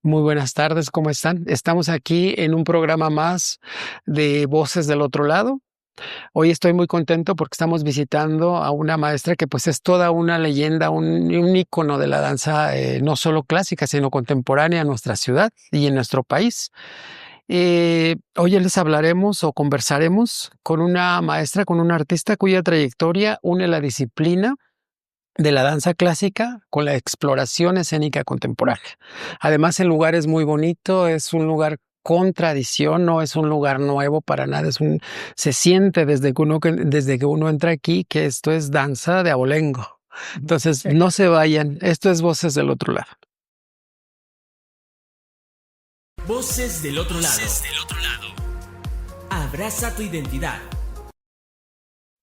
Muy buenas tardes, ¿cómo están? Estamos aquí en un programa más de Voces del Otro Lado. Hoy estoy muy contento porque estamos visitando a una maestra que pues es toda una leyenda, un ícono de la danza, no solo clásica, sino contemporánea en nuestra ciudad y en nuestro país. Hoy les hablaremos o conversaremos con una maestra, con una artista cuya trayectoria une la disciplina de la danza clásica con la exploración escénica contemporánea. Además, el lugar es muy bonito, es un lugar con tradición, no es un lugar nuevo para nada, se siente desde que uno entra aquí que esto es danza de abolengo. Entonces, no se vayan, esto es Voces del Otro Lado. Voces del Otro Lado. Abraza tu identidad.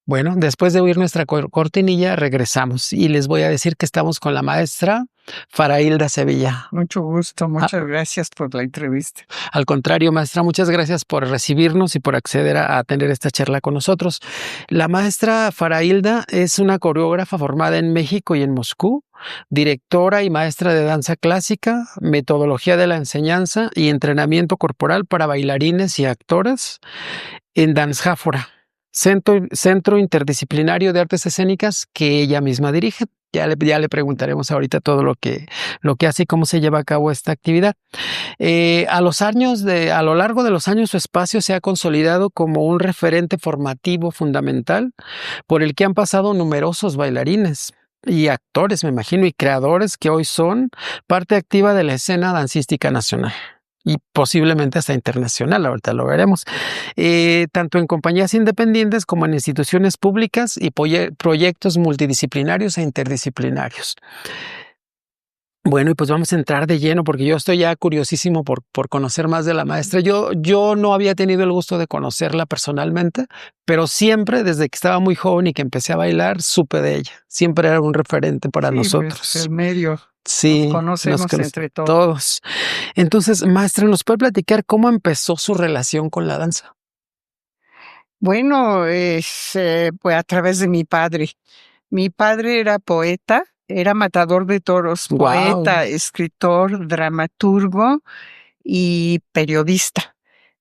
Bueno, después de oír nuestra cortinilla, regresamos y les voy a decir que estamos con la maestra Farahilda Sevilla. Mucho gusto, muchas gracias por la entrevista. Al contrario, maestra, muchas gracias por recibirnos y por acceder a tener esta charla con nosotros. La maestra Farahilda es una coreógrafa formada en México y en Moscú, directora y maestra de danza clásica, metodología de la enseñanza y entrenamiento corporal para bailarines y actoras en Dansjáfora, Centro Interdisciplinario de Artes Escénicas que ella misma dirige. Ya le preguntaremos ahorita todo lo que hace y cómo se lleva a cabo esta actividad. A lo largo de los años, su espacio se ha consolidado como un referente formativo fundamental por el que han pasado numerosos bailarines y actores, me imagino, y creadores que hoy son parte activa de la escena dancística nacional y posiblemente hasta internacional, ahorita lo veremos, tanto en compañías independientes como en instituciones públicas y proyectos multidisciplinarios e interdisciplinarios. Bueno, y pues vamos a entrar de lleno porque yo estoy ya curiosísimo por conocer más de la maestra. Yo no había tenido el gusto de conocerla personalmente, pero siempre, desde que estaba muy joven y que empecé a bailar, supe de ella. Siempre era un referente para nosotros. Pues, el medio. Sí, nos conocemos entre todos. Entonces, maestra, ¿nos puede platicar cómo empezó su relación con la danza? Bueno, pues a través de mi padre. Mi padre era poeta, era matador de toros, poeta, escritor, dramaturgo y periodista.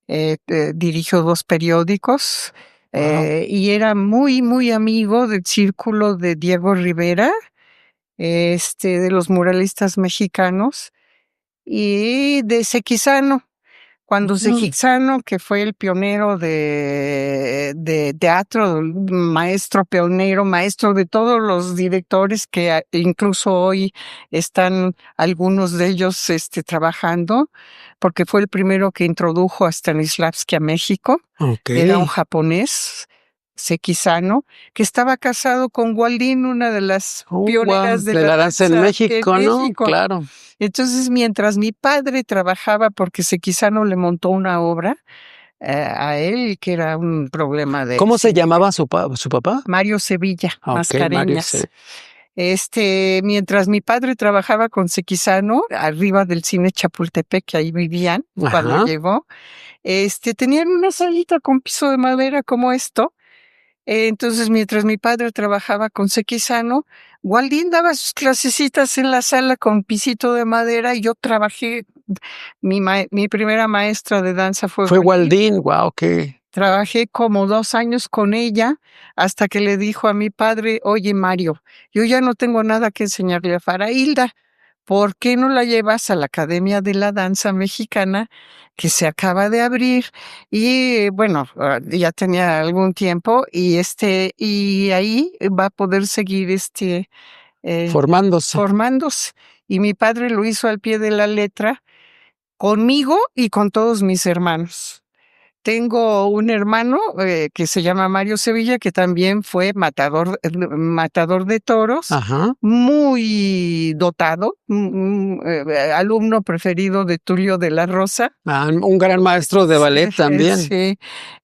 Dirigió 2 periódicos y era muy, muy amigo del círculo de Diego Rivera, de los muralistas mexicanos, y de Sequizano. Cuando Sequizano, que fue el pionero de teatro, maestro pionero, maestro de todos los directores que incluso hoy están algunos de ellos trabajando, porque fue el primero que introdujo a Stanislavski a México. Okay. Era un japonés, Sequizano, que estaba casado con Waldín, una de las pioneras de la danza en México, ¿no? Claro. Entonces, mientras mi padre trabajaba, porque Sequizano le montó una obra a él, que era un problema de... ¿Cómo se llamaba su papá? Mario Sevilla, Mascareñas. Mario Mientras mi padre trabajaba con Sequizano, arriba del cine Chapultepec, que ahí vivían cuando llegó, tenían una salita con piso de madera como esto. Entonces, mientras mi padre trabajaba con Sequizano, Waldín daba sus clasecitas en la sala con pisito de madera y yo trabajé. Mi primera maestra de danza fue Waldín. Wow, qué. Trabajé como 2 años con ella hasta que le dijo a mi padre: oye, Mario, yo ya no tengo nada que enseñarle a Farahilda. ¿Por qué no la llevas a la Academia de la Danza Mexicana que se acaba de abrir? Y bueno, ya tenía algún tiempo y ahí va a poder seguir formándose. Y mi padre lo hizo al pie de la letra conmigo y con todos mis hermanos. Tengo un hermano que se llama Mario Sevilla, que también fue matador de toros, muy dotado, alumno preferido de Tulio de la Rosa. Un gran maestro de ballet también. Sí.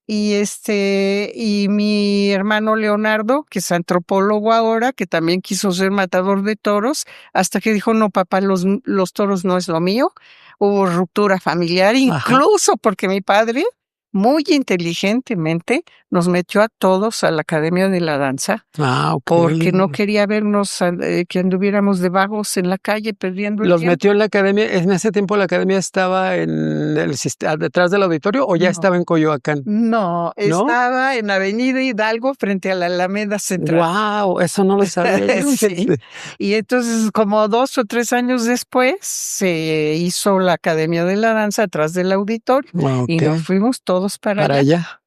Y mi hermano Leonardo, que es antropólogo ahora, que también quiso ser matador de toros, hasta que dijo: no, papá, los toros no es lo mío. Hubo ruptura familiar, incluso porque mi padre muy inteligentemente nos metió a todos a la Academia de la Danza Ok. porque no quería vernos que anduviéramos de vagos en la calle perdiendo el ¿Los tiempo. metió en la academia? ¿En ese tiempo la academia estaba detrás del auditorio o ya No. estaba en Coyoacán? No, estaba en Avenida Hidalgo frente a la Alameda Central. ¡Wow! Eso no lo sabía yo. Sí. Y entonces, como 2 o 3 años después, se hizo la Academia de la Danza atrás del auditorio y nos fuimos todos para allá.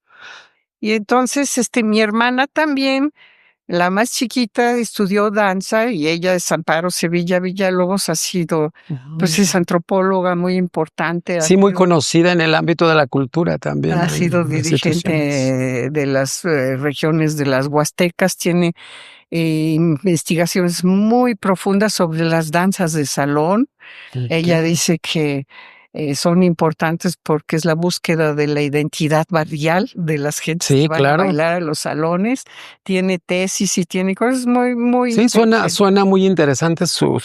Y entonces, mi hermana también, la más chiquita, estudió danza y ella es Amparo Sevilla Villalobos, ha sido, pues es antropóloga muy importante. Sí, muy conocida en el ámbito de la cultura también. Ha sido dirigente de las regiones de las Huastecas, tiene investigaciones muy profundas sobre las danzas de salón. Ella dice que son importantes porque es la búsqueda de la identidad barrial de las gentes que van a bailar a los salones. Tiene tesis y tiene cosas muy Sí, suena muy interesante su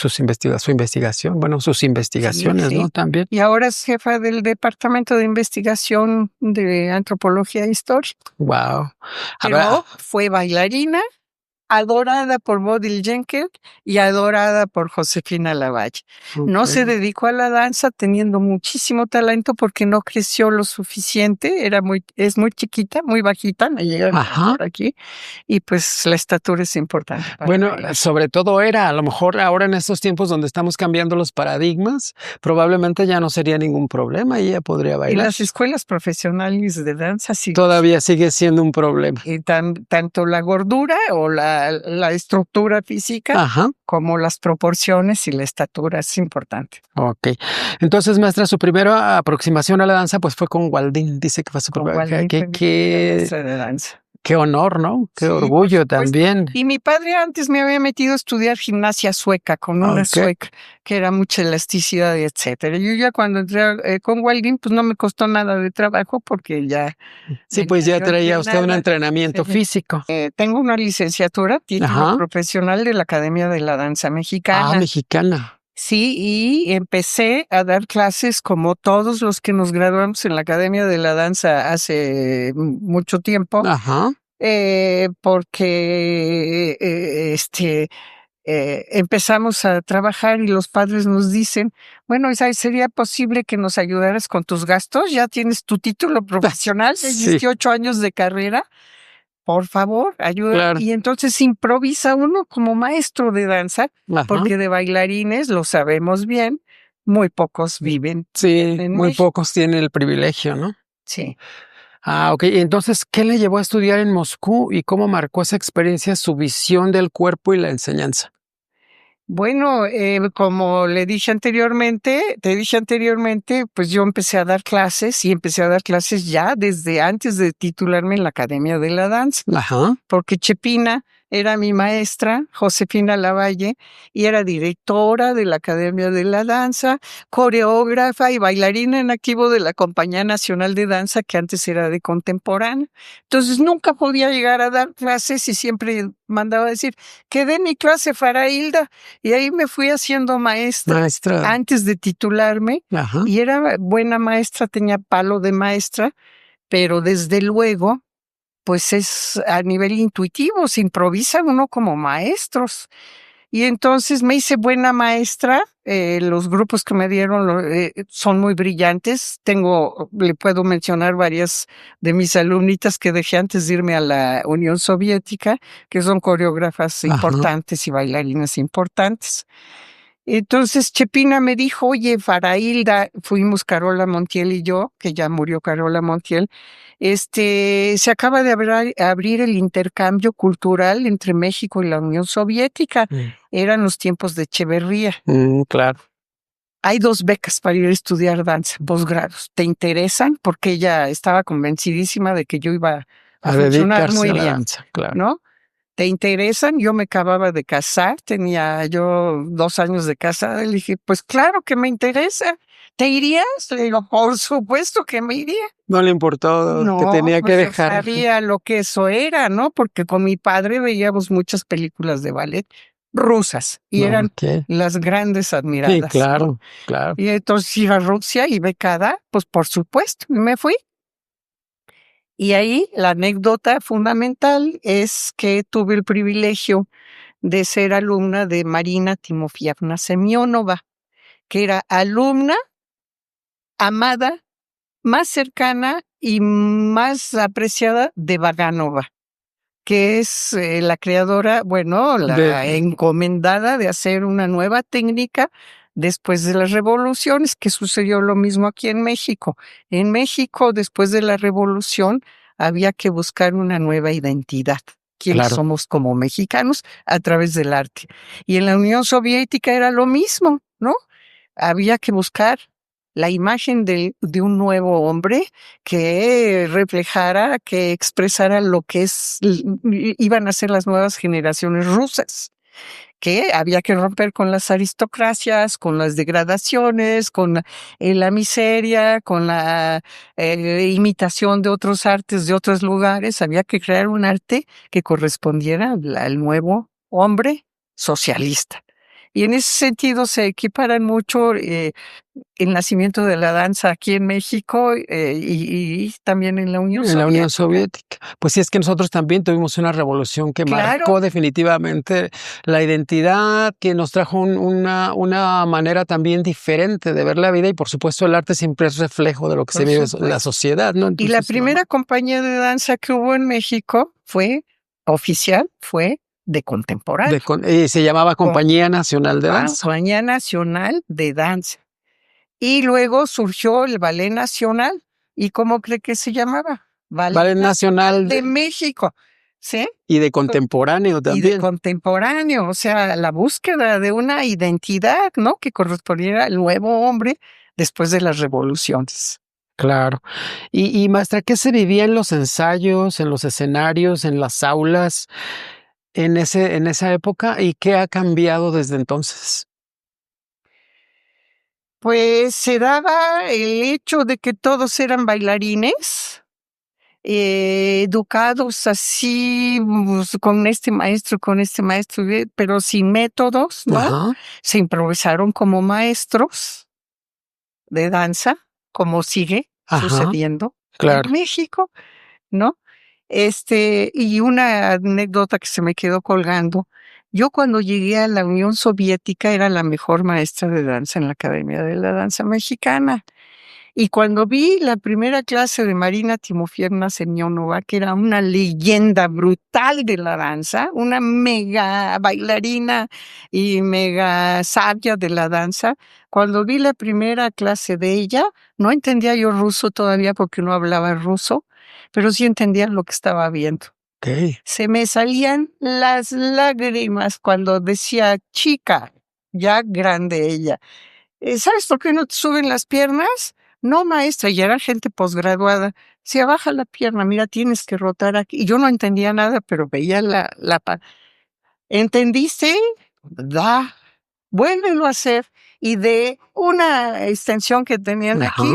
investigación, bueno, sus investigaciones, ¿no? También. Y ahora es jefa del Departamento de Investigación de Antropología e Historia. Wow. Pero fue bailarina, adorada por Bodil Jenker y adorada por Josefina Lavalle. No se dedicó a la danza teniendo muchísimo talento porque no creció lo suficiente, es muy chiquita, muy bajita, me llega por aquí, y pues la estatura es importante. Bueno, sobre todo a lo mejor ahora en estos tiempos donde estamos cambiando los paradigmas, probablemente ya no sería ningún problema y ella podría bailar. Y las escuelas profesionales de danza todavía sigue siendo un problema. Y tanto la gordura o la estructura física como las proporciones y la estatura es importante. Ok. Entonces, maestra, su primera aproximación a la danza pues fue con Waldín. Dice que fue su primera. Maestra de danza. Qué honor, ¿no? Qué orgullo también. Y mi padre antes me había metido a estudiar gimnasia sueca con una sueca que era mucha elasticidad y etcétera. Yo ya cuando entré con Waldín, pues no me costó nada de trabajo porque ya... Sí, pues ya traía usted un entrenamiento físico. Tengo una licenciatura, título profesional de la Academia de la Danza Mexicana. Mexicana. Sí, y empecé a dar clases como todos los que nos graduamos en la Academia de la Danza hace mucho tiempo. Porque empezamos a trabajar y los padres nos dicen, bueno, Isai, ¿sería posible que nos ayudaras con tus gastos? Ya tienes tu título profesional, 18 años de carrera. Por favor, ayuda. Claro. Y entonces improvisa uno como maestro de danza, porque de bailarines, lo sabemos bien, muy pocos viven. Sí, muy pocos tienen el privilegio, ¿no? Sí. Ok. Entonces, ¿qué le llevó a estudiar en Moscú y cómo marcó esa experiencia su visión del cuerpo y la enseñanza? Bueno, como te dije anteriormente, pues yo empecé a dar clases y empecé a dar clases ya desde antes de titularme en la Academia de la Danza. Porque Chepina era mi maestra, Josefina Lavalle, y era directora de la Academia de la Danza, coreógrafa y bailarina en activo de la Compañía Nacional de Danza, que antes era de contemporánea. Entonces nunca podía llegar a dar clases y siempre mandaba decir, que dé mi clase Farailda. Y ahí me fui haciendo maestra. Antes de titularme. Y era buena maestra, tenía palo de maestra, pero desde luego, pues es a nivel intuitivo, se improvisa uno como maestros. Y entonces me hice buena maestra, los grupos que me dieron son muy brillantes. Le puedo mencionar varias de mis alumnitas que dejé antes de irme a la Unión Soviética, que son coreógrafas importantes y bailarinas importantes. Entonces Chepina me dijo, oye, Farailda, fuimos Carola Montiel y yo, que ya murió Carola Montiel, se acaba de abrir el intercambio cultural entre México y la Unión Soviética. Eran los tiempos de Echeverría. Claro. Hay 2 becas para ir a estudiar danza, posgrados. ¿Te interesan? Porque ella estaba convencidísima de que yo iba a funcionar muy bien, danza, claro. ¿no? ¿Te interesan? Yo me acababa de casar, tenía yo 2 años de casada. Le dije, pues claro que me interesa. ¿Te irías? Le digo, por supuesto que me iría. No le importó que tenía que dejar. No sabía lo que eso era, ¿no? Porque con mi padre veíamos muchas películas de ballet rusas y eran las grandes admiradas. Sí, claro, claro. Y entonces ir a Rusia y becada, pues por supuesto, y me fui. Y ahí la anécdota fundamental es que tuve el privilegio de ser alumna de Marina Timofievna Semyonova, que era alumna, amada, más cercana y más apreciada de Vaganova, que es la creadora, la encomendada de hacer una nueva técnica después de las revoluciones, que sucedió lo mismo aquí en México. En México, después de la revolución, había que buscar una nueva identidad. ¿Quiénes somos como mexicanos? A través del arte. Y en la Unión Soviética era lo mismo, ¿no? Había que buscar la imagen de un nuevo hombre que reflejara, que expresara lo que iban a ser las nuevas generaciones rusas, que había que romper con las aristocracias, con las degradaciones, con la miseria, con la imitación de otros artes de otros lugares. Había que crear un arte que correspondiera al nuevo hombre socialista. Y en ese sentido se equiparan mucho el nacimiento de la danza aquí en México y también en la Unión Soviética. En la Unión Soviética. Pues sí, es que nosotros también tuvimos una revolución que marcó definitivamente la identidad, que nos trajo una manera también diferente de ver la vida, y por supuesto el arte siempre es reflejo de lo que se vive en la sociedad, ¿no? Entonces, y la primera compañía de danza que hubo en México fue de contemporáneo. Y se llamaba Compañía Nacional de Danza. Compañía Nacional de Danza. Y luego surgió el Ballet Nacional. ¿Y cómo cree que se llamaba? Ballet Nacional de México. ¿Sí? Y de contemporáneo también. Y de contemporáneo, o sea, la búsqueda de una identidad, ¿no? Que correspondiera al nuevo hombre después de las revoluciones. Claro. Y maestra, ¿qué se vivía en los ensayos, en los escenarios, en las aulas, en esa época, y qué ha cambiado desde entonces? Pues se daba el hecho de que todos eran bailarines, educados así, pues, con este maestro, pero sin métodos, ¿no? Ajá. Se improvisaron como maestros de danza, como sigue sucediendo en México, ¿no? Y una anécdota que se me quedó colgando. Yo cuando llegué a la Unión Soviética era la mejor maestra de danza en la Academia de la Danza Mexicana. Y cuando vi la primera clase de Marina Timofievna Semyonova, que era una leyenda brutal de la danza, una mega bailarina y mega sabia de la danza, cuando vi la primera clase de ella, no entendía yo ruso todavía porque no hablaba ruso, pero sí entendía lo que estaba viendo. Okay. Se me salían las lágrimas cuando decía, chica, ya grande ella, ¿sabes por qué no te suben las piernas? No, maestra, y era gente posgraduada. Se baja la pierna, mira, tienes que rotar aquí. Y yo no entendía nada, pero veía ¿entendiste? Da, vuélvelo a hacer. Y de una extensión que tenían aquí,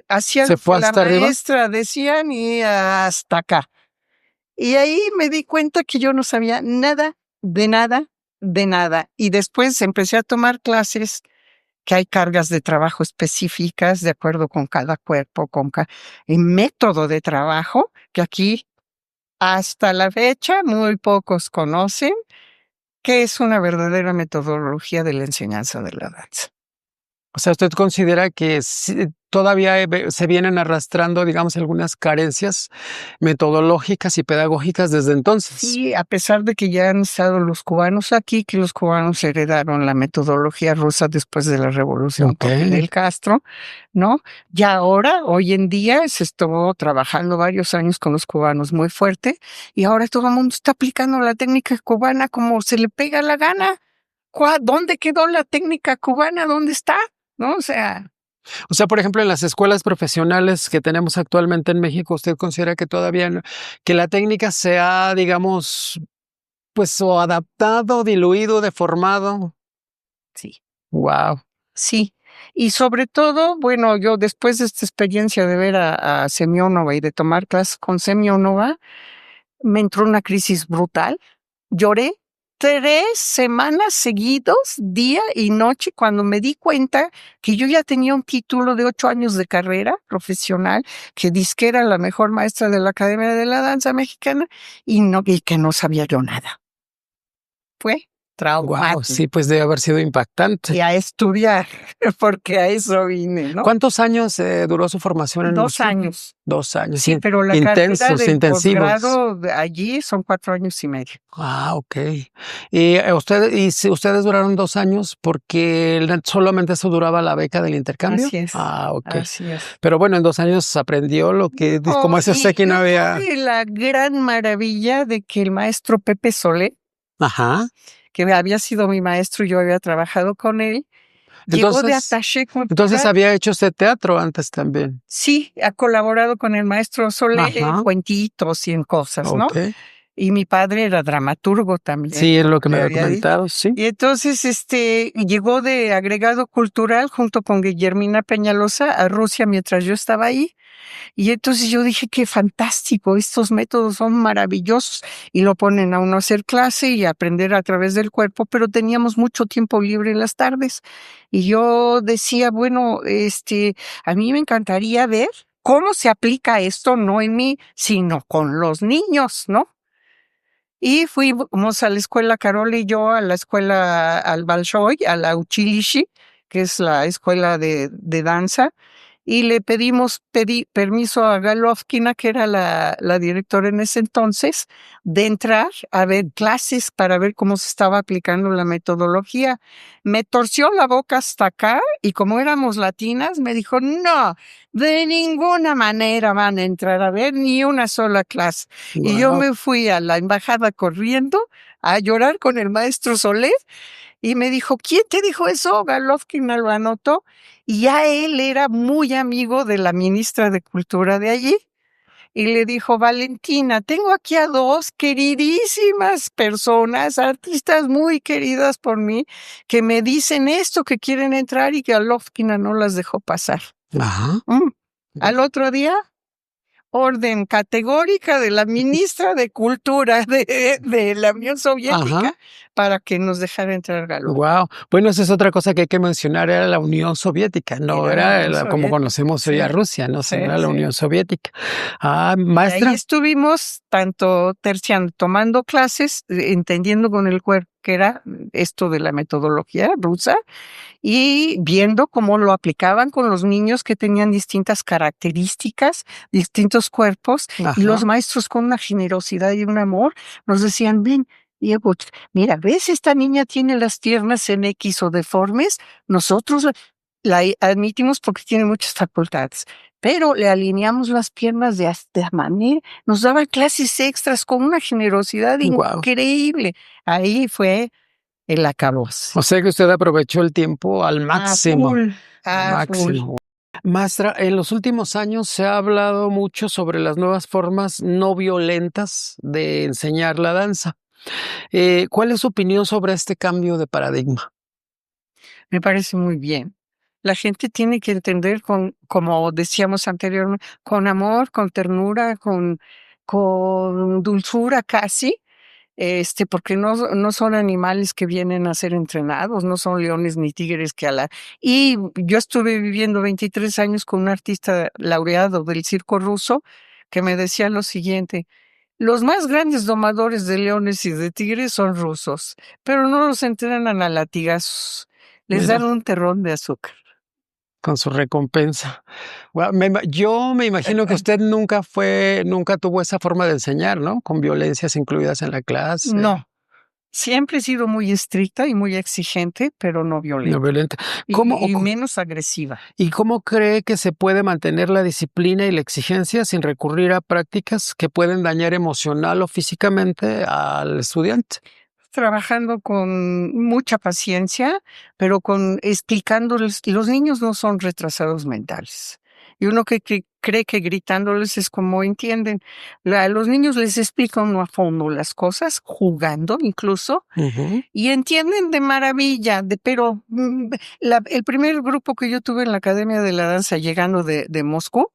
hacían ¿Se fue la hasta maestra arriba? decían y hasta acá. Y ahí me di cuenta que yo no sabía nada, de nada, de nada. Y después empecé a tomar clases, que hay cargas de trabajo específicas de acuerdo con cada cuerpo, con el método de trabajo, que aquí hasta la fecha muy pocos conocen, que es una verdadera metodología de la enseñanza de la danza. O sea, ¿usted considera que todavía se vienen arrastrando, digamos, algunas carencias metodológicas y pedagógicas desde entonces? Sí, a pesar de que ya han estado los cubanos aquí, que los cubanos heredaron la metodología rusa después de la revolución con Fidel Castro, ¿no? Ya ahora, hoy en día, se estuvo trabajando varios años con los cubanos muy fuerte, y ahora todo el mundo está aplicando la técnica cubana como se le pega la gana. ¿Dónde quedó la técnica cubana? ¿Dónde está? ¿No? O sea, por ejemplo, en las escuelas profesionales que tenemos actualmente en México, ¿usted considera que todavía que la técnica se ha, digamos, pues, o adaptado, diluido, deformado? Sí. Wow. Sí. Y sobre todo, bueno, yo después de esta experiencia de ver a Semyonova y de tomar clases con Semyonova, me entró una crisis brutal. Lloré 3 semanas seguidos, día y noche, cuando me di cuenta que yo ya tenía un título de 8 años de carrera profesional, que dizque era la mejor maestra de la Academia de la Danza Mexicana y que no sabía yo nada. Fue traumático. Wow, sí, pues debe haber sido impactante. Y a estudiar, porque a eso vine, ¿no? ¿Cuántos años duró su formación en 2 Moscú? años. 2 años. Sí, pero la intensos, carrera del intensivos. posgrado de allí son 4 años y medio. Ah, ok. Ustedes duraron 2 años porque solamente eso duraba la beca del intercambio. Así es. Ah, ok. Así es. Pero bueno, en 2 años aprendió lo que, como eso sé que no había. Tuve la gran maravilla de que el maestro Pepe Solé, Ajá. que había sido mi maestro y yo había trabajado con él, llegó de attaché cultural. Entonces había hecho usted teatro antes también. Sí, ha colaborado con el maestro Solé en cuentitos y en cosas, ¿no? Okay. Y mi padre era dramaturgo también. Sí, es lo que me había había comentado, sí. Y entonces llegó de agregado cultural junto con Guillermina Peñalosa a Rusia mientras yo estaba ahí. Y entonces yo dije, qué fantástico, estos métodos son maravillosos y lo ponen a uno a hacer clase y a aprender a través del cuerpo, pero teníamos mucho tiempo libre en las tardes. Y yo decía, bueno, a mí me encantaría ver cómo se aplica esto, no en mí, sino con los niños, ¿no? Y fuimos a la escuela, Carol y yo, a la escuela, al Bolshoi, a la Uchilishi, que es la escuela de danza, y le pedí permiso a Galovkina, que era la directora en ese entonces, de entrar a ver clases para ver cómo se estaba aplicando la metodología. Me torció la boca hasta acá y como éramos latinas, me dijo, no, de ninguna manera van a entrar a ver ni una sola clase. Wow. Y yo me fui a la embajada corriendo a llorar con el maestro Soler. Y me dijo, ¿quién te dijo eso? Galovkin me lo anotó. Y ya él era muy amigo de la ministra de Cultura de allí. Y le dijo, Valentina, tengo aquí a 2 queridísimas personas, artistas muy queridas por mí, que me dicen esto, que quieren entrar y Galovkin no las dejó pasar. Ajá. Al otro día, orden categórica de la ministra de Cultura de la Unión Soviética. Ajá. Para que nos dejara entrar Galovkin. Wow. Bueno, esa es otra cosa que hay que mencionar, era la Unión Soviética, no era como conocemos hoy a Rusia, no era la Unión Soviética. Ah, maestra. Y ahí estuvimos tanto terciando, tomando clases, entendiendo con el cuerpo que era esto de la metodología rusa y viendo cómo lo aplicaban con los niños que tenían distintas características, distintos cuerpos. Ajá. Y los maestros con una generosidad y un amor nos decían, ven, Diego, mira, ¿ves? Esta niña tiene las piernas en X o deformes. Nosotros la admitimos porque tiene muchas facultades, pero le alineamos las piernas de esta manera. Nos daban clases extras con una generosidad increíble. Ahí fue el acabose. O sea que usted aprovechó el tiempo al máximo. Al máximo. Maestra, en los últimos años se ha hablado mucho sobre las nuevas formas no violentas de enseñar la danza. ¿Cuál es su opinión sobre este cambio de paradigma? Me parece muy bien. La gente tiene que entender como decíamos anteriormente, con amor, con ternura, con dulzura casi, porque no son animales que vienen a ser entrenados, no son leones ni tigres Y yo estuve viviendo 23 años con un artista laureado del circo ruso que me decía lo siguiente: los más grandes domadores de leones y de tigres son rusos, pero no los entrenan a latigazos. Les dan un terrón de azúcar. Con su recompensa. Yo me imagino que usted nunca tuvo esa forma de enseñar, ¿no? Con violencias incluidas en la clase. No. Siempre he sido muy estricta y muy exigente, pero no violenta. No violenta. Y menos agresiva. ¿Y cómo cree que se puede mantener la disciplina y la exigencia sin recurrir a prácticas que pueden dañar emocional o físicamente al estudiante? Trabajando con mucha paciencia, pero explicándoles, los niños no son retrasados mentales. Y uno que cree que gritándoles es como entienden. A los niños les explican a fondo las cosas, jugando incluso, y entienden de maravilla. Pero el primer grupo que yo tuve en la Academia de la Danza llegando de Moscú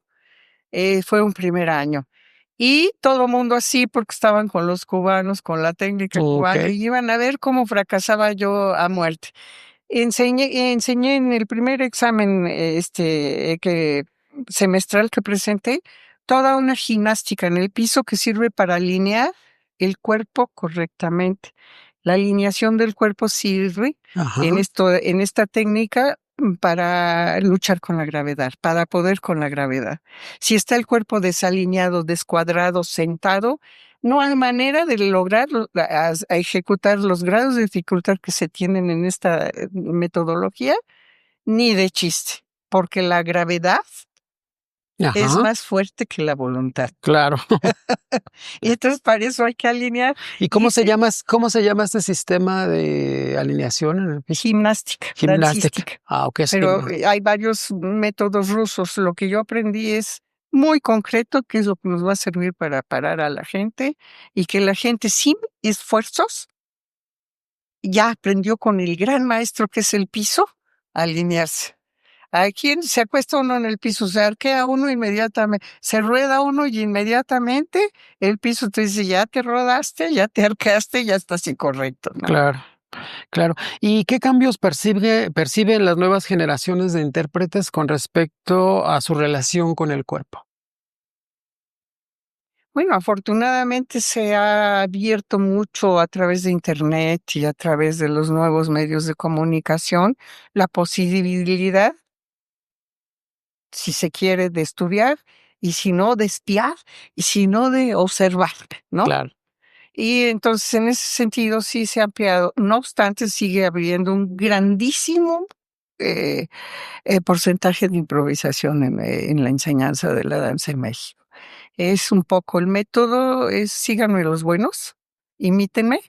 fue un primer año. Y todo mundo así porque estaban con los cubanos, con la técnica cubana, y iban a ver cómo fracasaba yo a muerte. Enseñé en el primer examen semestral que presenté toda una gimnástica en el piso que sirve para alinear el cuerpo correctamente. La alineación del cuerpo sirve en esta técnica para luchar con la gravedad, para poder con la gravedad. Si está el cuerpo desalineado, descuadrado, sentado, no hay manera de lograr a ejecutar los grados de dificultad que se tienen en esta metodología, ni de chiste, porque la gravedad es más fuerte que la voluntad. Claro. Y entonces para eso hay que alinear. ¿Y cómo se llama este sistema de alineación en el piso? Gimnástica. Gimnástica. Ok. Pero hay varios métodos rusos. Lo que yo aprendí es muy concreto, que es lo que nos va a servir para parar a la gente y que la gente sin esfuerzos ya aprendió con el gran maestro que es el piso a alinearse. Aquí se acuesta uno en el piso, se arquea uno inmediatamente, se rueda uno y inmediatamente el piso te dice, ya te rodaste, ya te arqueaste, ya estás incorrecto, ¿no? Claro, claro. ¿Y qué cambios perciben las nuevas generaciones de intérpretes con respecto a su relación con el cuerpo? Bueno, afortunadamente se ha abierto mucho a través de Internet y a través de los nuevos medios de comunicación la posibilidad, si se quiere, de estudiar y si no, de espiar y si no, de observar, ¿no? Claro. Y entonces en ese sentido sí se ha ampliado. No obstante, sigue habiendo un grandísimo porcentaje de improvisación en la enseñanza de la danza en México. Es un poco el método, síganme los buenos, imítenme.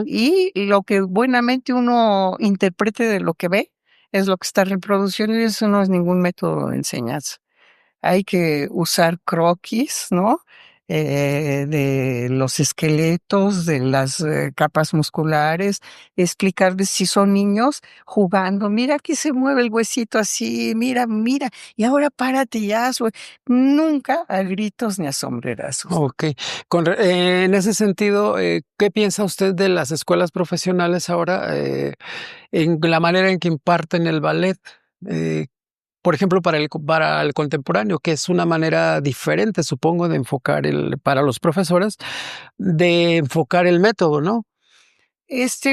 Y lo que buenamente uno interprete de lo que ve es lo que está reproduciendo y eso no es ningún método de enseñanza. Hay que usar croquis, ¿no? De los esqueletos, de las capas musculares, explicarles si son niños jugando, mira aquí se mueve el huesito así, mira, y ahora párate ya, nunca a gritos ni a sombrerazos. Ok. En ese sentido, ¿qué piensa usted de las escuelas profesionales ahora en la manera en que imparten el ballet? Por ejemplo, para el contemporáneo, que es una manera diferente, supongo, de enfocar para los profesores, de enfocar el método, ¿no?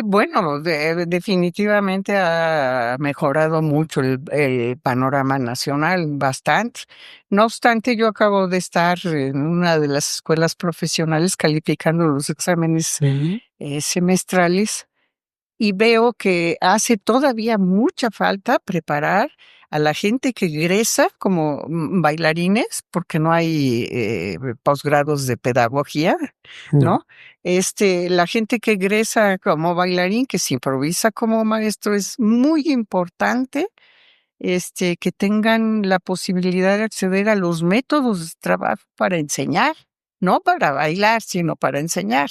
Bueno, definitivamente ha mejorado mucho el panorama nacional, bastante. No obstante, yo acabo de estar en una de las escuelas profesionales calificando los exámenes semestrales y veo que hace todavía mucha falta preparar a la gente que egresa como bailarines, porque no hay posgrados de pedagogía, ¿no? La gente que egresa como bailarín, que se improvisa como maestro, es muy importante que tengan la posibilidad de acceder a los métodos de trabajo para enseñar, no para bailar, sino para enseñar.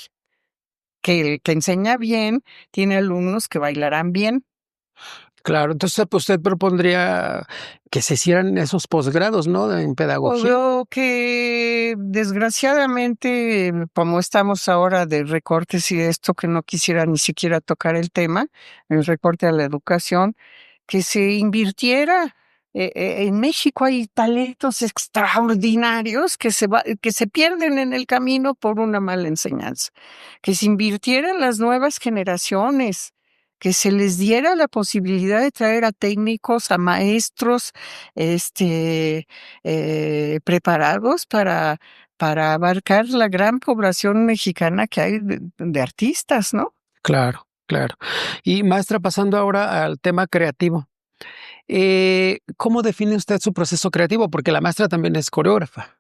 Que el que enseña bien tiene alumnos que bailarán bien. Claro, entonces usted propondría que se hicieran esos posgrados, ¿no? En pedagogía. Veo que desgraciadamente, como estamos ahora de recortes y de esto que no quisiera ni siquiera tocar el tema, el recorte a la educación, que se invirtiera. En México hay talentos extraordinarios que se pierden en el camino por una mala enseñanza. Que se invirtieran las nuevas generaciones, que se les diera la posibilidad de traer a técnicos, a maestros, preparados para abarcar la gran población mexicana que hay de artistas, ¿no? Claro, claro. Y maestra, pasando ahora al tema creativo. ¿Cómo define usted su proceso creativo? Porque la maestra también es coreógrafa.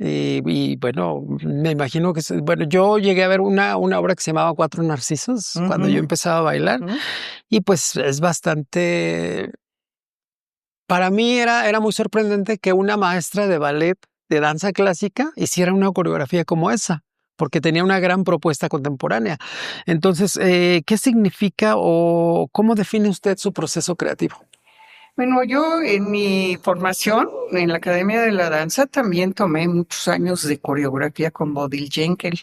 Y bueno, me imagino que, bueno, yo llegué a ver una obra que se llamaba Cuatro Narcisos cuando yo empezaba a bailar y pues es bastante, para mí era muy sorprendente que una maestra de ballet, de danza clásica, hiciera una coreografía como esa, porque tenía una gran propuesta contemporánea. Entonces, ¿qué significa o cómo define usted su proceso creativo? Bueno, yo en mi formación en la Academia de la Danza también tomé muchos años de coreografía con Bodil Jenkel,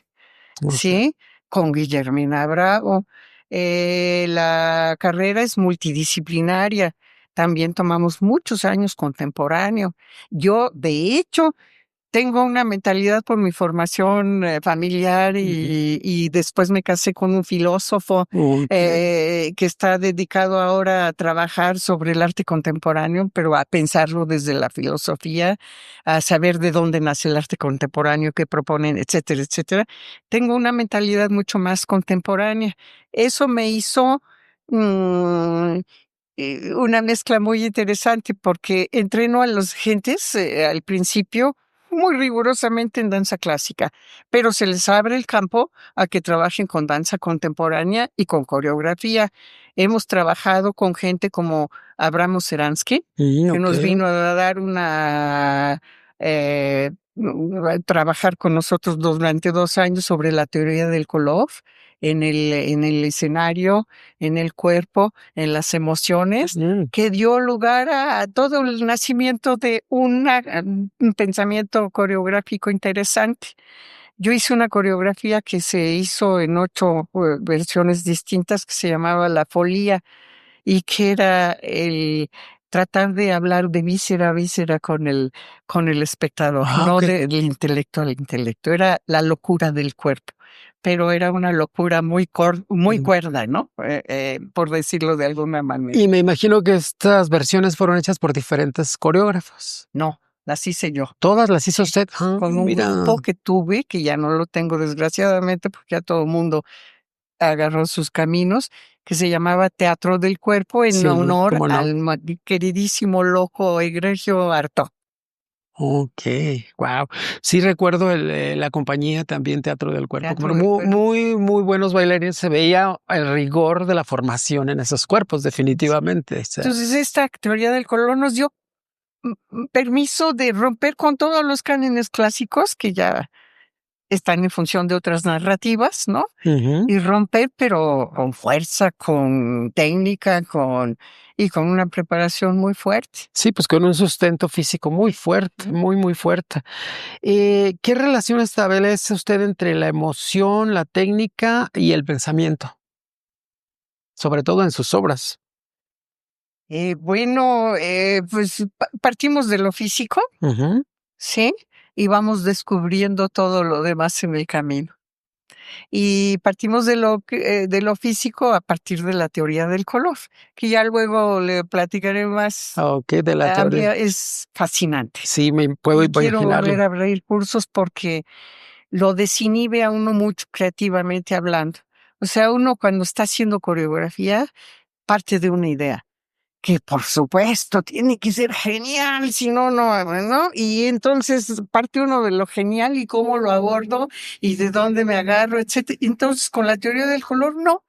Ok. ¿sí? Con Guillermina Bravo. La carrera es multidisciplinaria. También tomamos muchos años contemporáneo. Yo, de hecho, tengo una mentalidad por mi formación familiar Ujú. y después me casé con un filósofo Ok. que está dedicado ahora a trabajar sobre el arte contemporáneo, pero a pensarlo desde la filosofía, a saber de dónde nace el arte contemporáneo, qué proponen, etcétera, etcétera. Tengo una mentalidad mucho más contemporánea. Eso me hizo una mezcla muy interesante porque entreno a los gentes al principio muy rigurosamente en danza clásica, pero se les abre el campo a que trabajen con danza contemporánea y con coreografía. Hemos trabajado con gente como Abramo Seransky, que Ok. nos vino a dar a trabajar con nosotros durante 2 años sobre la teoría del Kolov en el escenario, en el cuerpo, en las emociones, Mm. que dio lugar a todo el nacimiento de un pensamiento coreográfico interesante. Yo hice una coreografía que se hizo en 8 versiones distintas que se llamaba La Folía y que era el tratar de hablar de víscera a víscera con el espectador, Ah, no ok. del intelecto al intelecto. Era la locura del cuerpo, pero era una locura muy Mm. cuerda, ¿no? Por decirlo de alguna manera. Y me imagino que estas versiones fueron hechas por diferentes coreógrafos. No, las hice yo. Todas las hizo Sí, usted. Ah, con un mira. grupo que tuve, que ya no lo tengo desgraciadamente, porque ya todo el mundo agarró sus caminos, que se llamaba Teatro del Cuerpo en Sí, honor cómo no. al queridísimo loco egregio Artaud. Ok, wow. Sí recuerdo la compañía también Teatro del Cuerpo, como Teatro del Cuerpo. muy buenos bailarines. Se veía el rigor de la formación en esos cuerpos, Sí. definitivamente. O sea, Entonces, esta teoría del color nos dio permiso de romper con todos los cánones clásicos que ya están en función de otras narrativas, ¿no? ujú. Y romper, pero con fuerza, con técnica, y con una preparación muy fuerte. Sí, pues con un sustento físico muy fuerte, ¿Mm? muy fuerte. ¿Qué relación establece usted entre la emoción, la técnica y el pensamiento? Sobre todo en sus obras. Bueno, pues partimos de lo físico, Ujú. ¿sí? Y vamos descubriendo todo lo demás en el camino. Y partimos de lo físico a partir de la teoría del color, que ya luego le platicaré más. Ah, ok, de la A mí teoría. es fascinante. Sí, me puedo Y quiero volver imaginarlo. a abrir cursos porque lo desinhibe a uno mucho creativamente hablando. O sea, uno cuando está haciendo coreografía parte de una idea que por supuesto tiene que ser genial, si no, ¿no? Y entonces parte uno de lo genial y cómo lo abordo y de dónde me agarro, etcétera. Entonces, con la teoría del color, no.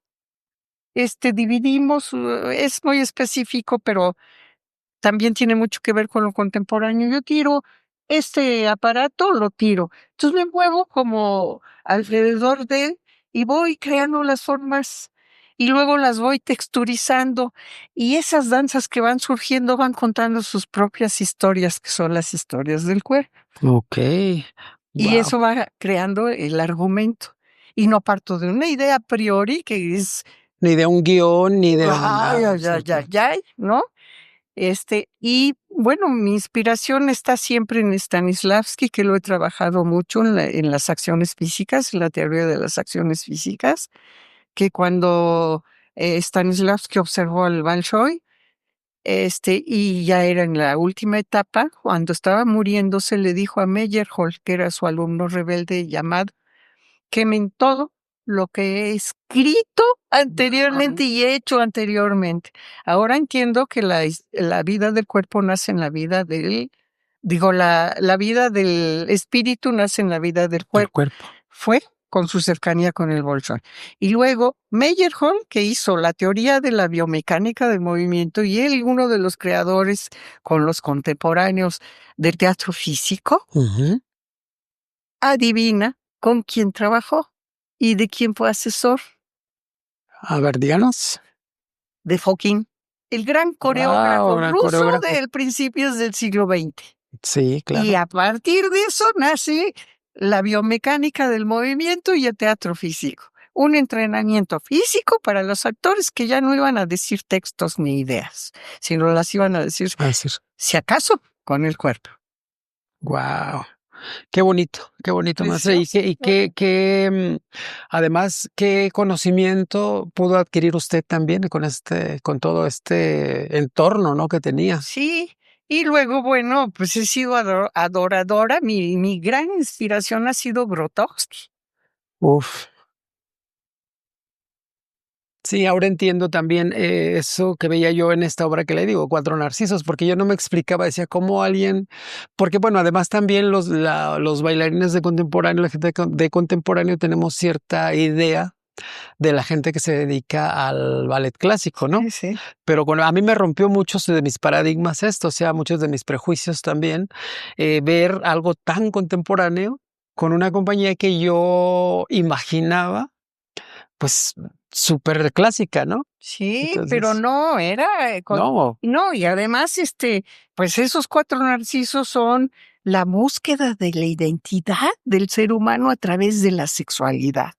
Dividimos, es muy específico, pero también tiene mucho que ver con lo contemporáneo. Yo tiro este aparato, lo tiro. Entonces me muevo como alrededor de él y voy creando las formas y luego las voy texturizando. Y esas danzas que van surgiendo van contando sus propias historias, que son las historias del cuerpo. Ok, Y wow. eso va creando el argumento. Y no parto de una idea a priori que es, Ni de un guión, ni de ay, nada. ay, ay, ay, ay, ¿no? Y bueno, mi inspiración está siempre en Stanislavski, que lo he trabajado mucho en las acciones físicas, en la teoría de las acciones físicas, que cuando Stanislavski observó al Bolshoi, y ya era en la última etapa, cuando estaba muriéndose, le dijo a Meyerhold, que era su alumno rebelde llamado, quemen todo lo que he escrito anteriormente y he hecho anteriormente. Ahora entiendo que la vida del cuerpo nace en la vida la vida del espíritu nace en la vida del El cuerpo. cuerpo. Fue con su cercanía con el Bolshoi. Y luego Meyerhold, que hizo la teoría de la biomecánica del movimiento, y él, uno de los creadores con los contemporáneos del teatro físico, Ujú. adivina con quién trabajó y de quién fue asesor. A ver, díganos. De Fokine. el gran coreógrafo Gran ruso coreógrafo. del principios del siglo XX. Sí, Y claro. a partir de eso nace la biomecánica del movimiento y el teatro físico. Un entrenamiento físico para los actores que ya no iban a decir textos ni ideas, sino las iban a decir, Así es. si acaso, con el cuerpo. Guau. Qué bonito, maestra. Precioso. Además, qué conocimiento pudo adquirir usted también con todo este entorno, ¿no? Que tenía. Sí, y luego, bueno, pues he sido adoradora. Mi gran inspiración ha sido Grotowski. Uf. Sí, ahora entiendo también eso que veía yo en esta obra que le digo, Cuatro Narcisos, porque yo no me explicaba, decía cómo alguien, porque bueno, además también los bailarines de contemporáneo, la gente de contemporáneo tenemos cierta idea de la gente que se dedica al ballet clásico, ¿no? Sí, sí. Pero bueno, a mí me rompió muchos de mis paradigmas esto, o sea, muchos de mis prejuicios también, ver algo tan contemporáneo con una compañía que yo imaginaba, pues, súper clásica, ¿no? Sí, pero Entonces, no, era no, no, y además, pues esos cuatro narcisos son la búsqueda de la identidad del ser humano a través de la sexualidad.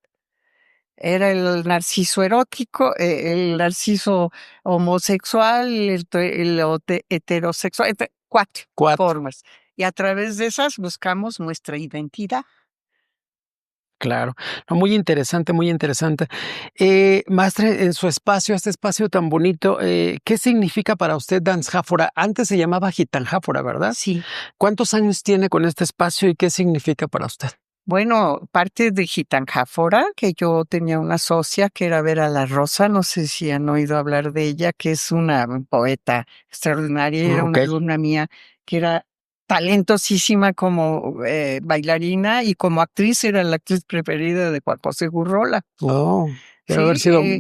Era el narciso erótico, el narciso homosexual, heterosexual, cuatro cuatro, formas. Y a través de esas buscamos nuestra identidad. claro. No, muy interesante, muy interesante. Maestre, en su espacio, este espacio tan bonito, ¿qué significa para usted Dancehafora? Antes se llamaba Gitanjafora, ¿verdad? Sí. ¿Cuántos años tiene con este espacio y qué significa para usted? Bueno, parte de Gitanjafora, que yo tenía una socia que era Vera La Rosa, no sé si han oído hablar de ella, que es una poeta extraordinaria, era una Ok. alumna mía que era talentosísima como bailarina y como actriz era la actriz preferida de Juan José Gurrola. Oh, Sí,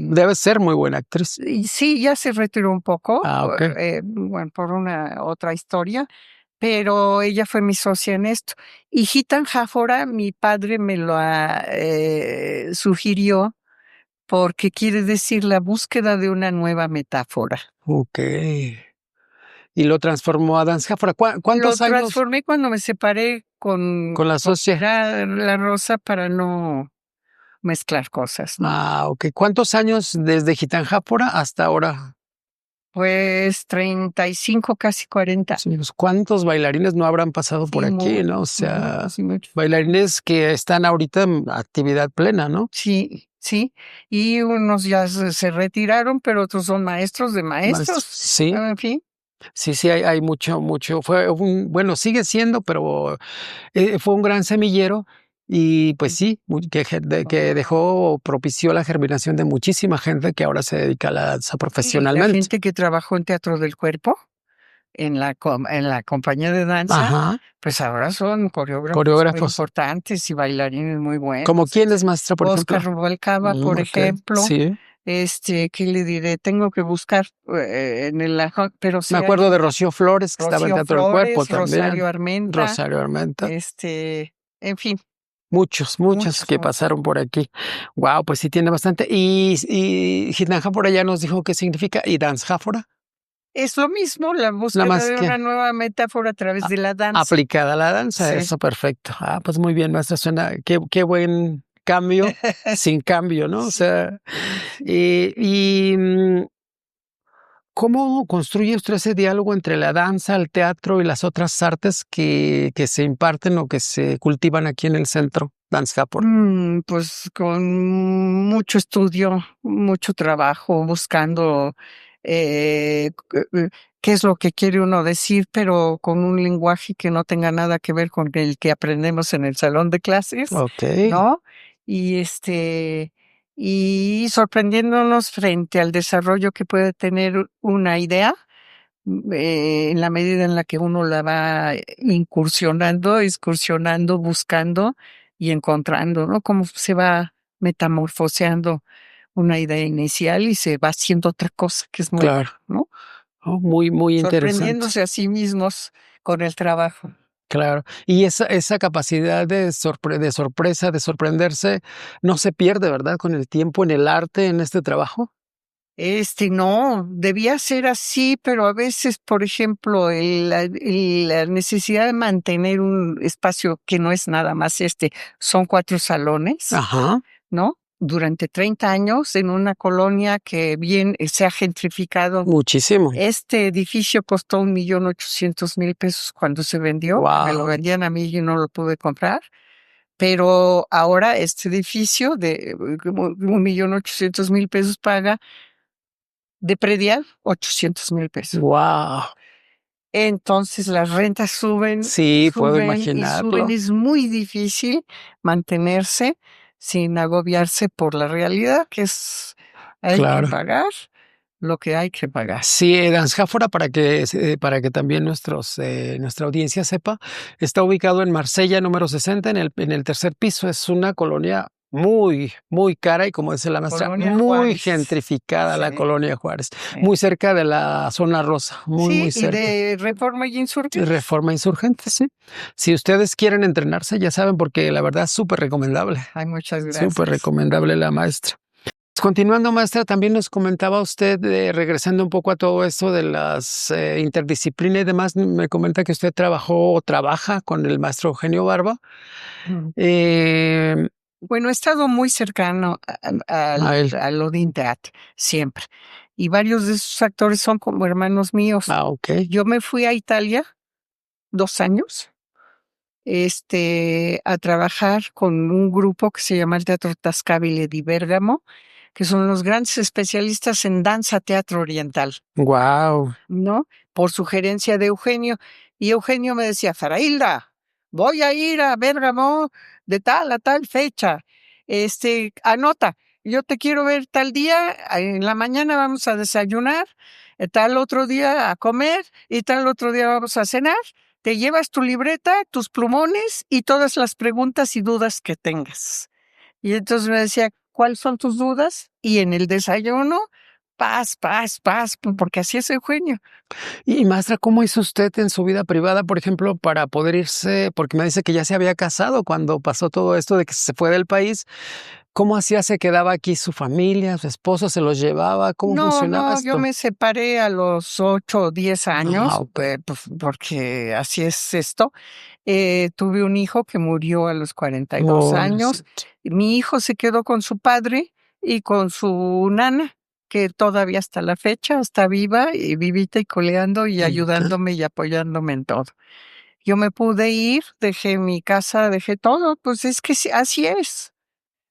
debe ser muy buena actriz. y sí, ya se retiró un poco, Ah, ok. bueno, por una otra historia, pero ella fue mi socia en esto. Y Gitan Jáfora, mi padre me lo sugirió porque quiere decir la búsqueda de una nueva metáfora. Ok. Y lo transformó a Dancehafora. Lo ¿Cuántos años transformé cuando me separé con la con socia? La Rosa para no mezclar cosas, ¿no? Ah, ok. ¿Cuántos años desde Gitanjapora hasta ahora? Pues 35, casi 40. Sí, pues, ¿cuántos bailarines no habrán pasado por Sí, aquí, no? O muchos, sea, muchos y muchos. bailarines que están ahorita en actividad plena, ¿no? Sí, sí. Y unos ya se retiraron, pero otros son maestros de Maestros. maestros. Sí, En fin. sí, sí, hay mucho, mucho. Bueno, sigue siendo, pero fue un gran semillero y pues sí, que dejó, propició la germinación de muchísima gente que ahora se dedica a la danza Y la profesionalmente. gente que trabajó en Teatro del Cuerpo, en la compañía de danza, Ajá, pues ahora son coreógrafos muy coreógrafos. importantes y bailarines muy buenos. ¿Como quién es maestra, por Oscar ejemplo? Rubalcaba, por Ok, ejemplo. sí. ¿Qué le diré? Tengo que buscar en pero Me sí acuerdo hay de Rocío Flores, que estaba en Rocío Teatro del Cuerpo Flores, Rosario también. Armenta, Rosario Armenta. en fin, Muchos muchos, que muchos. pasaron por aquí. Wow, pues sí tiene bastante. Y Gitanjafora ya nos dijo qué significa. ¿Y Dancehafora? Es lo mismo, la Nada búsqueda más de que una nueva metáfora a través a- de la danza. aplicada a la danza. Sí. Eso, perfecto. Ah, pues muy bien, maestra. Suena, qué buen cambio, sin cambio, ¿no? O Sí, sea, sí. ¿cómo construye usted ese diálogo entre la danza, el teatro y las otras artes que se imparten o que se cultivan aquí en el centro, Dancehafora? Pues con mucho estudio, mucho trabajo, buscando qué es lo que quiere uno decir, pero con un lenguaje que no tenga nada que ver con el que aprendemos en el salón de clases, Ok, ¿no? Y y sorprendiéndonos frente al desarrollo que puede tener una idea en la medida en la que uno la va excursionando, buscando y encontrando, ¿no? Cómo se va metamorfoseando una idea inicial y se va haciendo otra cosa que es nueva, claro. ¿no? Oh, muy, muy interesante. Sorprendiéndose a sí mismos con el trabajo. Claro. Y esa capacidad de sorpresa, de sorprenderse, no se pierde, ¿verdad? Con el tiempo en el arte, en este trabajo. No, debía ser así, pero a veces, por ejemplo, la necesidad de mantener un espacio que no es nada más son 4 salones, Ajá. ¿no? Durante 30 años en una colonia que bien se ha gentrificado. Muchísimo. Este edificio costó $1,800,000 cuando se vendió. Me lo Wow. vendían a mí y no lo pude comprar. Pero ahora este edificio de $1,800,000 paga de predial $800,000. Wow. Entonces las rentas suben, Sí, puedo suben y suben. imaginarlo. Es muy difícil mantenerse sin agobiarse por la realidad, que es hay que Claro. pagar lo que hay que pagar. Sí, Dansjáfora, para que también nuestra audiencia sepa, está ubicado en Marsella, número 60, en el tercer piso. Es una colonia muy, muy cara y, como dice la maestra, Colonia muy Juárez. gentrificada, la Sí. colonia Juárez, Sí. muy cerca de la zona rosa, muy, Sí, muy y cerca. de Reforma y Insurgentes. Reforma Insurgente, sí. Si ustedes quieren entrenarse, ya saben, porque la verdad es súper recomendable. Ay, muchas gracias. Súper recomendable la maestra. Continuando, maestra, también nos comentaba usted, regresando un poco a todo esto de las interdisciplinas y demás, me comenta que usted trabajó o trabaja con el maestro Eugenio Barba. Mm. Eh, Bueno, he estado muy cercano A él. al Odinteat, siempre. Y varios de esos actores son como hermanos míos. Ok. Yo me fui a Italia 2 años, a trabajar con un grupo que se llama el Teatro Tascabile di Bérgamo, que son los grandes especialistas en danza teatro oriental, Wow. ¿no? Por sugerencia de Eugenio. Y Eugenio me decía, Farailda, voy a ir a Bérgamo de tal a tal fecha. Anota, yo te quiero ver tal día, en la mañana vamos a desayunar, tal otro día a comer y tal otro día vamos a cenar. Te llevas tu libreta, tus plumones y todas las preguntas y dudas que tengas. Y entonces me decía, ¿cuáles son tus dudas? Y en el desayuno, paz, porque así es Eugenio. Y maestra, ¿cómo hizo usted en su vida privada, por ejemplo, para poder irse? Porque me dice que ya se había casado cuando pasó todo esto de que se fue del país. ¿Cómo hacía? ¿Se quedaba aquí su familia, su esposo se los llevaba? ¿Cómo funcionaba No, yo esto? me separé a los 8 o 10 años, Ah, ok. pues, porque así es esto. Tuve un hijo que murió a los 42 Oh, años. Mi hijo se quedó con su padre y con su nana, que todavía hasta la fecha está viva y vivita y coleando y Ok. ayudándome y apoyándome en todo. Yo me pude ir, dejé mi casa, dejé todo, pues es que así es.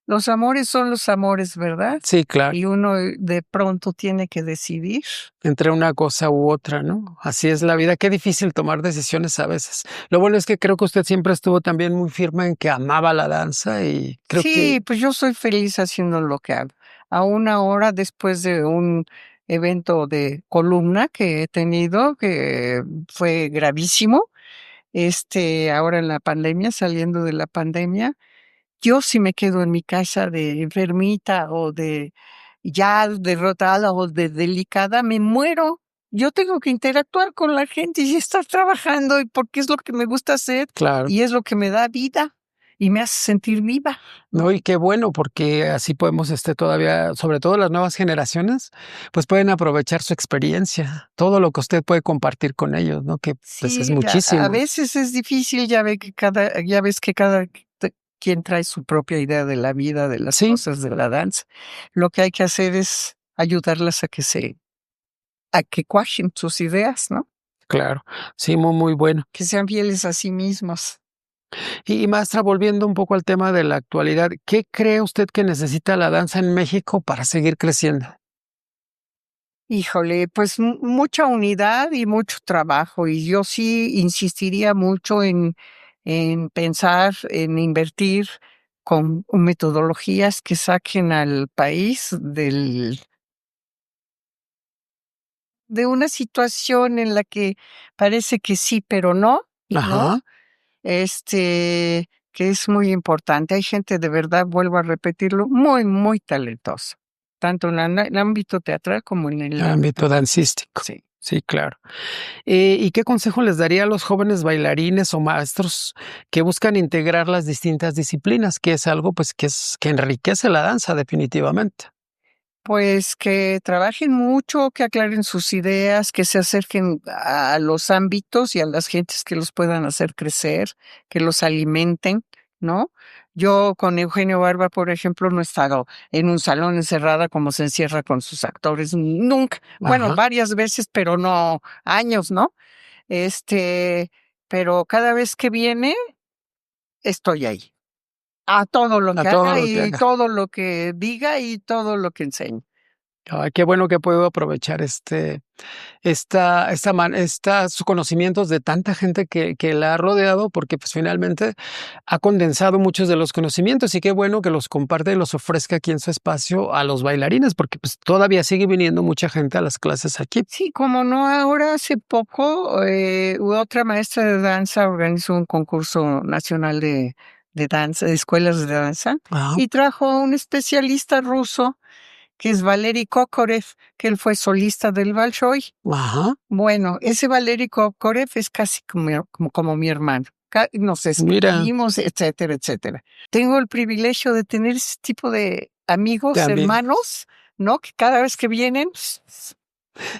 Los amores son los amores, ¿verdad? Sí, claro. Y uno de pronto tiene que decidir. Entre una cosa u otra, ¿no? Así es la vida. Qué difícil tomar decisiones a veces. Lo bueno es que creo que usted siempre estuvo también muy firme en que amaba la danza y creo Sí, que, pues yo soy feliz haciendo lo que hago. Aún ahora, después de un evento de columna que he tenido, que fue gravísimo, ahora en la pandemia, saliendo de la pandemia, yo si me quedo en mi casa de enfermita o de ya derrotada o de delicada, me muero. Yo tengo que interactuar con la gente y estar trabajando y porque es lo que me gusta hacer claro, y es lo que me da vida y me hace sentir viva, ¿no? ¿no? Y qué bueno, porque así podemos todavía, sobre todo las nuevas generaciones, pues pueden aprovechar su experiencia, todo lo que usted puede compartir con ellos, ¿no? Que pues es Sí, a muchísimo. veces es difícil, ya ves que quien trae su propia idea de la vida, de las Sí, cosas, de la danza. Lo que hay que hacer es ayudarlas a que cuajen sus ideas, ¿no? claro. Sí, muy, muy bueno. Que sean fieles a sí mismos. Y maestra, volviendo un poco al tema de la actualidad, ¿qué cree usted que necesita la danza en México para seguir creciendo? Híjole, pues mucha unidad y mucho trabajo. Y yo sí insistiría mucho en pensar, en invertir con metodologías que saquen al país de una situación en la que parece que sí, pero no, ¿no? Ajá, Que es muy importante. Hay gente de verdad, vuelvo a repetirlo, muy, muy talentosa, tanto en el ámbito teatral como en el ámbito dancístico. sí. Sí, claro. ¿Y qué consejo les daría a los jóvenes bailarines o maestros que buscan integrar las distintas disciplinas, que es algo pues que enriquece la danza definitivamente? Pues que trabajen mucho, que aclaren sus ideas, que se acerquen a los ámbitos y a las gentes que los puedan hacer crecer, que los alimenten, ¿no? Yo con Eugenio Barba, por ejemplo, no he estado en un salón encerrada como se encierra con sus actores, nunca. Bueno, Ajá. varias veces, pero no años, ¿no? Pero cada vez que viene, estoy ahí. A todo lo A que todo haga lo que y haga. todo lo que diga y todo lo que enseñe. Ay, qué bueno que puedo aprovechar sus conocimientos de tanta gente que la ha rodeado, porque pues finalmente ha condensado muchos de los conocimientos y qué bueno que los comparte y los ofrezca aquí en su espacio a los bailarines, porque pues todavía sigue viniendo mucha gente a las clases aquí. Sí, como no, ahora hace poco otra maestra de danza organizó un concurso nacional de danza, de escuelas de danza, Ah, y trajo a un especialista ruso que es Valery Kokorev, que él fue solista del Bolshoi. ajá, Bueno, ese Valery Kokorev es casi como mi hermano. Nos mira, escribimos, etcétera, etcétera. Tengo el privilegio de tener ese tipo de amigos, también. hermanos, ¿no? Que cada vez que vienen,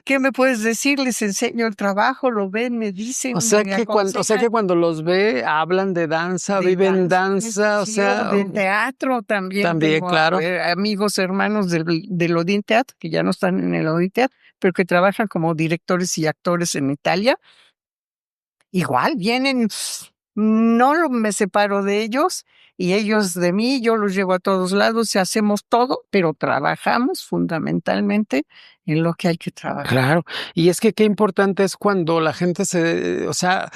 ¿qué me puedes decir? Les enseño el trabajo, lo ven, me dicen, me O sea que aconsejan. cuando los ve, hablan de danza, De viven danza, danza, o sí, o sea, del teatro también. también, Tengo claro. amigos, hermanos del Odin Teatro, que ya no están en el Odin Teatro, pero que trabajan como directores y actores en Italia. Igual vienen, me separo de ellos y ellos de mí, yo los llevo a todos lados y hacemos todo, pero trabajamos fundamentalmente en lo que hay que trabajar. Claro, y es que qué importante es cuando la gente o sea,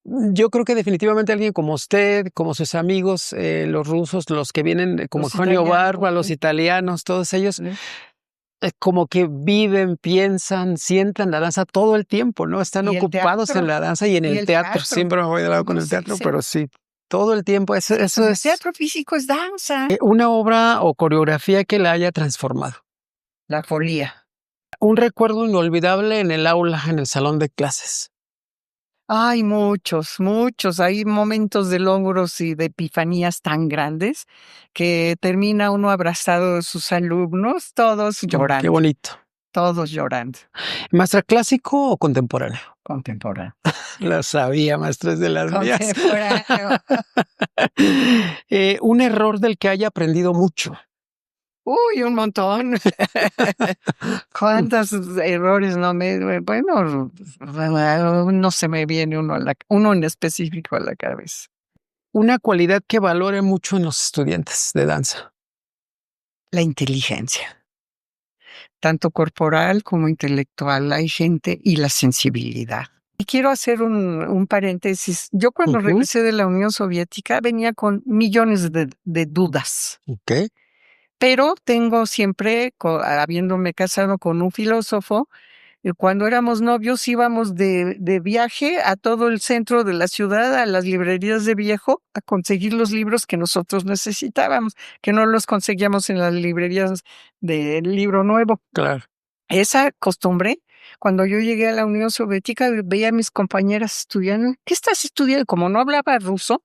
yo creo que definitivamente alguien como usted, como sus amigos, los rusos, los que vienen como Los Eugenio italianos, Barba, los italianos, todos ellos, ¿sí? como que viven, piensan, sientan la danza todo el tiempo, ¿no? Están Y el ocupados en teatro, la danza y en y el el teatro. teatro. Siempre me voy de lado con No, el sí, teatro, sí. pero sí, todo el tiempo. Sí, Eso pues el es teatro físico es danza. una obra o coreografía que la haya transformado. La folía. Un recuerdo inolvidable en el aula, en el salón de clases. Hay muchos, muchos. Hay momentos de logros y de epifanías tan grandes que termina uno abrazado de sus alumnos, todos Qué llorando, bonito. todos llorando. ¿Maestra clásico o contemporáneo? Contemporáneo. Lo sabía, maestra, es de las mías. Contemporáneo. Un error del que haya aprendido mucho. Uy, un montón. ¿Cuántos errores bueno, no se me viene uno en específico a la cabeza. Una cualidad que valore mucho en los estudiantes de danza. La inteligencia, tanto corporal como intelectual. Hay gente y la sensibilidad. Y quiero hacer un paréntesis. Yo cuando Ujú, regresé de la Unión Soviética venía con millones de dudas, ok, pero tengo siempre, habiéndome casado con un filósofo, cuando éramos novios íbamos de viaje a todo el centro de la ciudad, a las librerías de viejo, a conseguir los libros que nosotros necesitábamos, que no los conseguíamos en las librerías del libro nuevo. claro. Esa costumbre, cuando yo llegué a la Unión Soviética, veía a mis compañeras estudiando. ¿Qué estás estudiando? Como no hablaba ruso,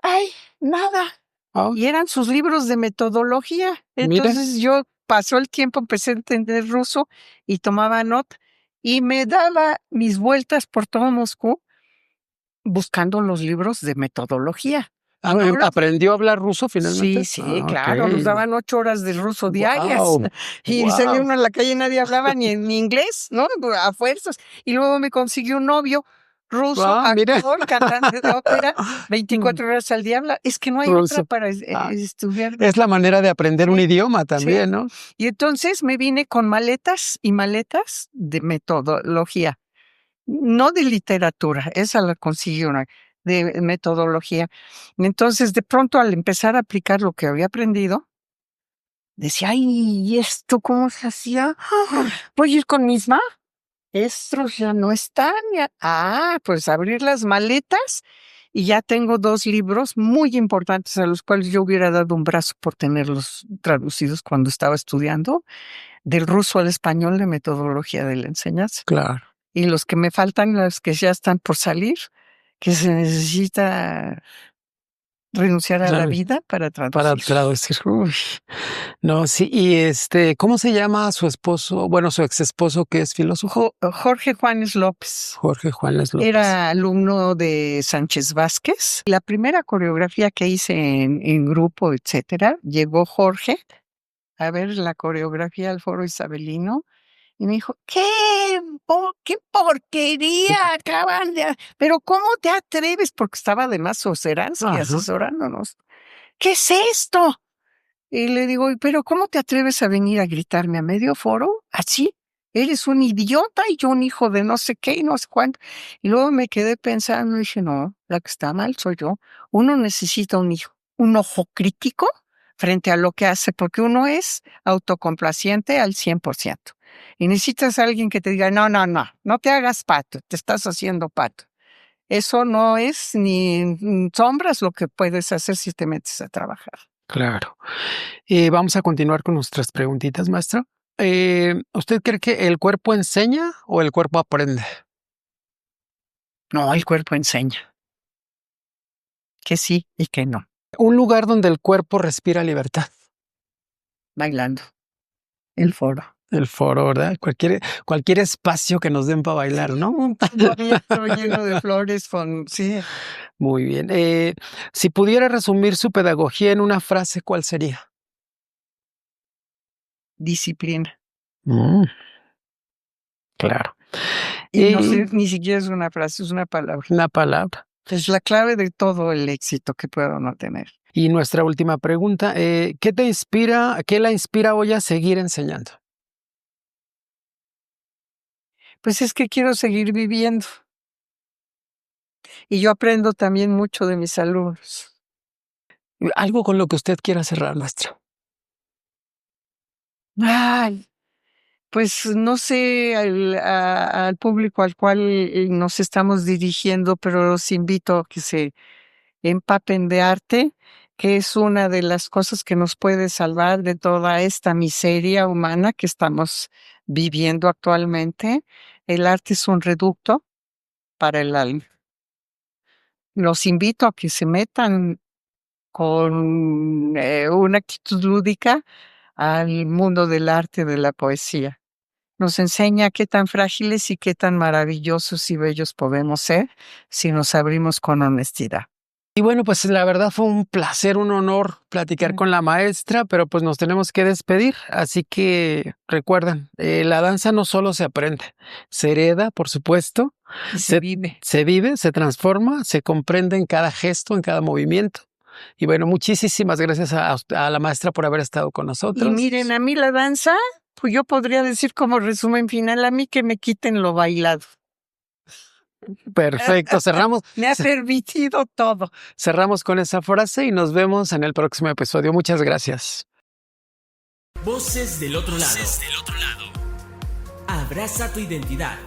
¡ay, nada! Ah, Y eran sus libros de metodología. mira, Entonces yo pasó el tiempo, empecé a entender ruso y tomaba nota y me daba mis vueltas por todo Moscú buscando los libros de metodología. Ahora, ¿aprendió a hablar ruso sí, finalmente? sí, Ah, ok. claro, nos daban 8 horas de ruso diarias Wow, y salía wow. uno a la calle y nadie hablaba ni inglés, ¿no? A fuerzas. Y luego me consiguió un novio ruso, Ah, mira. actor, cantante de ópera, Mm, 24 horas al día habla. Es que no hay otra ruso. para Ah, estudiar. es la manera de aprender un Sí, idioma sí. también, ¿no? Y entonces me vine con maletas y maletas de metodología, no de literatura, esa la conseguí una, de metodología. Entonces, de pronto, al empezar a aplicar lo que había aprendido, decía, ay, ¿y esto cómo se hacía? Voy a ir con mis maestros, ya no están. Pues abrir las maletas y ya tengo 2 libros muy importantes a los cuales yo hubiera dado un brazo por tenerlos traducidos cuando estaba estudiando, del ruso al español de metodología de la enseñanza. Claro. Y los que me faltan, los que ya están por salir, que se necesita renunciar a la Claro. vida para Para traducir. traducir. Uy. No, sí, y ¿cómo se llama su esposo? Bueno, su ex esposo que es filósofo. Jorge Juanes López. Jorge Juanes López. Era alumno de Sánchez Vázquez. La primera coreografía que hice en grupo, etcétera, llegó Jorge a ver la coreografía al Foro Isabelino y me dijo, qué porquería acaban de... Pero ¿cómo te atreves? Porque estaba además Soseransky Ajá. asesorándonos. ¿Qué es esto? Y le digo, pero ¿cómo te atreves a venir a gritarme a medio foro? ¿Así? Eres un idiota y yo un hijo de no sé qué y no sé cuánto. Y luego me quedé pensando y dije, no, la que está mal soy yo. Uno necesita un ojo crítico frente a lo que hace, porque uno es autocomplaciente al 100%. Y necesitas a alguien que te diga, no te hagas pato, te estás haciendo pato. Eso no es ni sombras lo que puedes hacer si te metes a trabajar. Claro. Vamos a continuar con nuestras preguntitas, maestro. ¿Usted cree que el cuerpo enseña o el cuerpo aprende? No, el cuerpo enseña. Que sí y que no. Un lugar donde el cuerpo respira libertad. Bailando. El foro. El foro, ¿verdad? Cualquier espacio que nos den para bailar, ¿no? Un campo abierto lleno de flores sí. Muy bien. Si pudiera resumir su pedagogía en una frase, ¿cuál sería? Disciplina. Claro. Y no sé, ni siquiera es una frase, es una palabra. Una palabra. Es la clave de todo el éxito que puedo no tener. Y nuestra última pregunta, ¿qué la inspira hoy a seguir enseñando? Pues es que quiero seguir viviendo. Y yo aprendo también mucho de mis alumnos. Algo con lo que usted quiera cerrar, maestro. Ay, pues no sé al público al cual nos estamos dirigiendo, pero los invito a que se empapen de arte, que es una de las cosas que nos puede salvar de toda esta miseria humana que estamos viviendo actualmente. El arte es un reducto para el alma. Los invito a que se metan con una actitud lúdica al mundo del arte, de la poesía. Nos enseña qué tan frágiles y qué tan maravillosos y bellos podemos ser si nos abrimos con honestidad. Y bueno, pues la verdad fue un placer, un honor platicar con la maestra, pero pues nos tenemos que despedir. Así que recuerden, la danza no solo se aprende, se hereda, por supuesto, se vive. Se vive, se transforma, se comprende en cada gesto, en cada movimiento. Y bueno, muchísimas gracias a la maestra por haber estado con nosotros. Y miren, a mí la danza, pues yo podría decir como resumen final, a mí que me quiten lo bailado. Perfecto, cerramos. Me ha permitido todo. Cerramos con esa frase y nos vemos en el próximo episodio. Muchas gracias. Voces del otro lado. Abraza tu identidad.